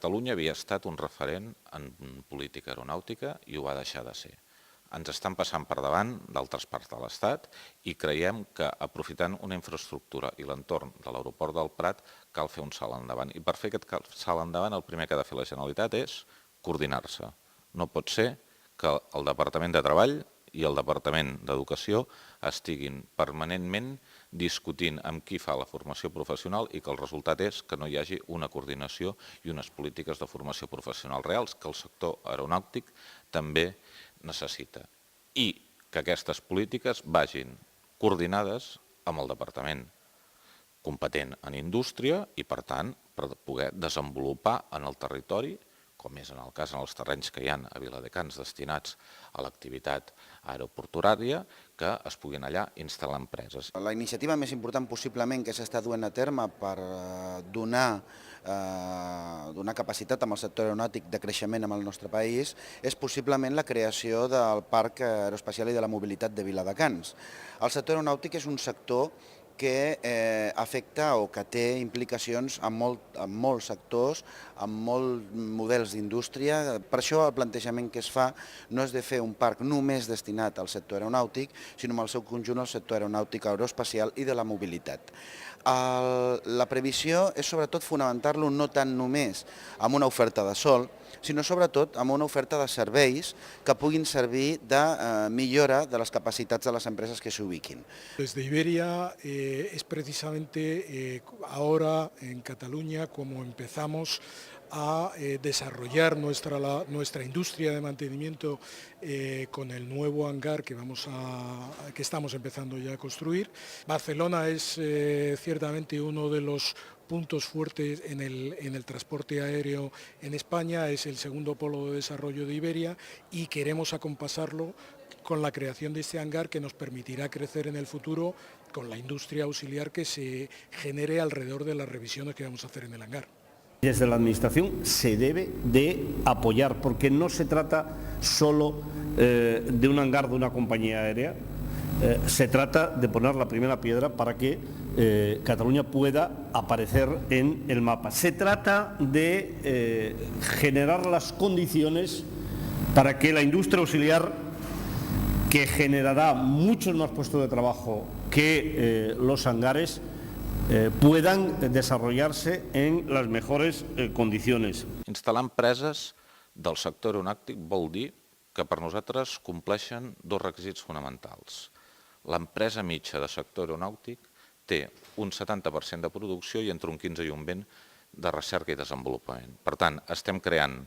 Catalunya havia estat un referent en política aeronàutica i ho va deixar de ser. Ens estan passant per davant d'altres parts de l'Estat i creiem que aprofitant una infraestructura i l'entorn de l'aeroport del Prat cal fer un salt endavant. I per fer aquest salt endavant el primer que ha de fer la Generalitat és coordinar-se. No pot ser que el Departament de Treball i el Departament d'Educació estiguin permanentment discutint amb qui fa la formació professional i que el resultat és que no hi hagi una coordinació i unes polítiques de formació professional reals que el sector aeronàutic també necessita. I que aquestes polítiques vagin coordinades amb el Departament competent en indústria i, per tant, per poder desenvolupar en el territori, com és en el cas en els terrenys que hi ha a Viladecans destinats a l'activitat aeroportuària, que es puguin allà instal·lar empreses. La iniciativa més important possiblement que s'està duent a terme per donar capacitat amb el sector aeronàutic de creixement en el nostre país és possiblement la creació del Parc Aeroespacial i de la Mobilitat de Viladecans. El sector aeronàutic és un sector que afecta o que té implicacions en molts sectors, en molts models d'indústria. Per això el plantejament que es fa no és de fer un parc només destinat al sector aeronàutic, sinó en el seu conjunt al sector aeronàutic, aeroespacial i de la mobilitat. La previsió és sobretot fonamentar-lo no tant només amb una oferta de sol, sinó sobretot amb una oferta de serveis que puguin servir de millora de les capacitats de les empreses que s'hi ubiquin. Desde Iberia es precisamente ahora en Cataluña como empezamos a desarrollar nuestra industria de mantenimiento con el nuevo hangar que estamos empezando ya a construir. Barcelona es ciertamente uno de los puntos fuertes en el transporte aéreo en España, es el segundo polo de desarrollo de Iberia y queremos acompasarlo con la creación de este hangar que nos permitirá crecer en el futuro con la industria auxiliar que se genere alrededor de las revisiones que vamos a hacer en el hangar. Desde la Administración se debe de apoyar, porque no se trata solo de un hangar de una compañía aérea, se trata de poner la primera piedra para que Cataluña pueda aparecer en el mapa. Se trata de generar las condiciones para que la industria auxiliar, que generará muchos más puestos de trabajo que los hangares, puedan desarrollarse en las mejores condiciones. Instal·lar empreses del sector aeronàutic vol dir que per nosaltres compleixen dos requisits fonamentals. L'empresa mitja de sector aeronàutic té un 70% de producció i entre un 15 i un 20% de recerca i desenvolupament. Per tant, estem creant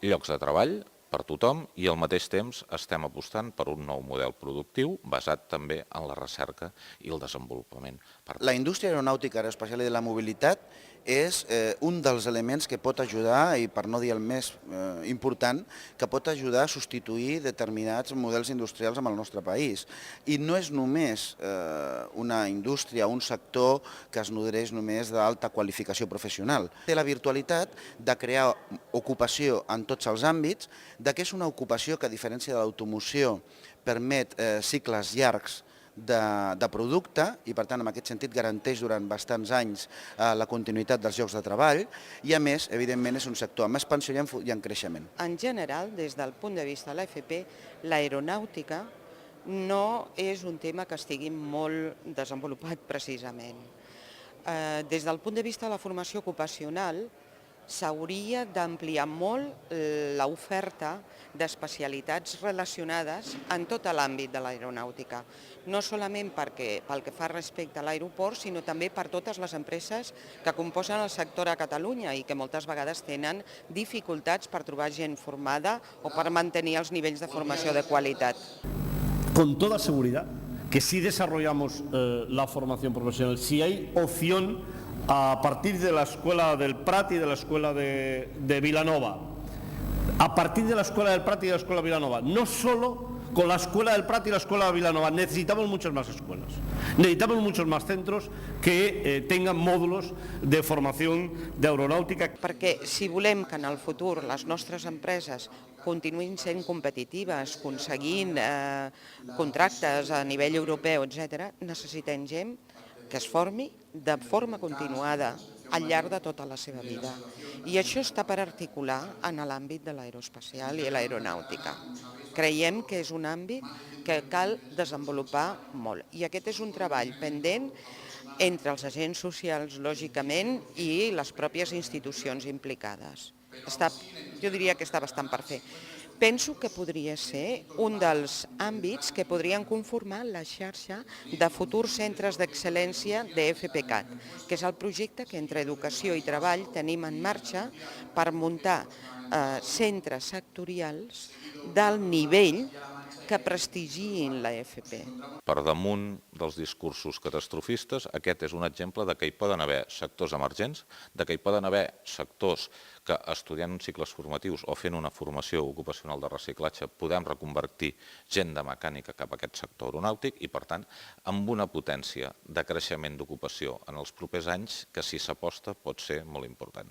llocs de treball per tothom i al mateix temps estem apostant per un nou model productiu basat també en la recerca i el desenvolupament. La indústria aeronàutica, aeroespacial i de la mobilitat és un dels elements que pot ajudar, i per no dir el més important, que pot ajudar a substituir determinats models industrials en el nostre país. I no és només una indústria, un sector que es nodreix només d'alta qualificació professional. Té la virtualitat de crear ocupació en tots els àmbits, que és una ocupació que, a diferència de l'automoció, permet cicles llargs de producte i, per tant, en aquest sentit garanteix durant bastants anys la continuïtat dels llocs de treball i, a més, evidentment, és un sector amb expansió i en creixement. En general, des del punt de vista de l'AFP, l'aeronàutica no és un tema que estigui molt desenvolupat precisament. Des del punt de vista de la formació ocupacional, s'hauria d'ampliar molt l'oferta d'especialitats relacionades en tot l'àmbit de l'aeronàutica. No solament pel que fa respecte a l'aeroport, sinó també per totes les empreses que composen el sector a Catalunya i que moltes vegades tenen dificultats per trobar gent formada o per mantenir els nivells de formació de qualitat. Con toda seguridad que si desarrollamos la formación profesional, si hay opción a partir de la Escuela del Prat y de la Escuela de Vilanova, a partir de la Escuela del Prat y de la Escuela de Vilanova, no solo con la Escuela del Prat y la Escuela de Vilanova, necesitamos muchas más escuelas, necesitamos muchos más centros que tengan módulos de formación de aeronàutica. Perquè si volem que en el futur les nostres empreses continuïn sent competitives, aconseguint contractes a nivell europeu, etc., necessitem gent que es formi de forma continuada al llarg de tota la seva vida. I això està per articular en l'àmbit de l'aeroespacial i l'aeronàutica. Creiem que és un àmbit que cal desenvolupar molt. I aquest és un treball pendent entre els agents socials, lògicament, i les pròpies institucions implicades. Jo diria que està bastant per fer. Penso que podria ser un dels àmbits que podrien conformar la xarxa de futurs centres d'excel·lència d'FPCAT, que és el projecte que entre Educació i Treball tenim en marxa per muntar centres sectorials del nivell que prestigiïn la FP. Per damunt dels discursos catastrofistes, aquest és un exemple de que hi poden haver sectors emergents, de que hi poden haver sectors que estudiant uns cicles formatius o fent una formació ocupacional de reciclatge podem reconvertir gent de mecànica cap a aquest sector aeronàutic i, per tant, amb una potència de creixement d'ocupació en els propers anys que, si s'aposta, pot ser molt important.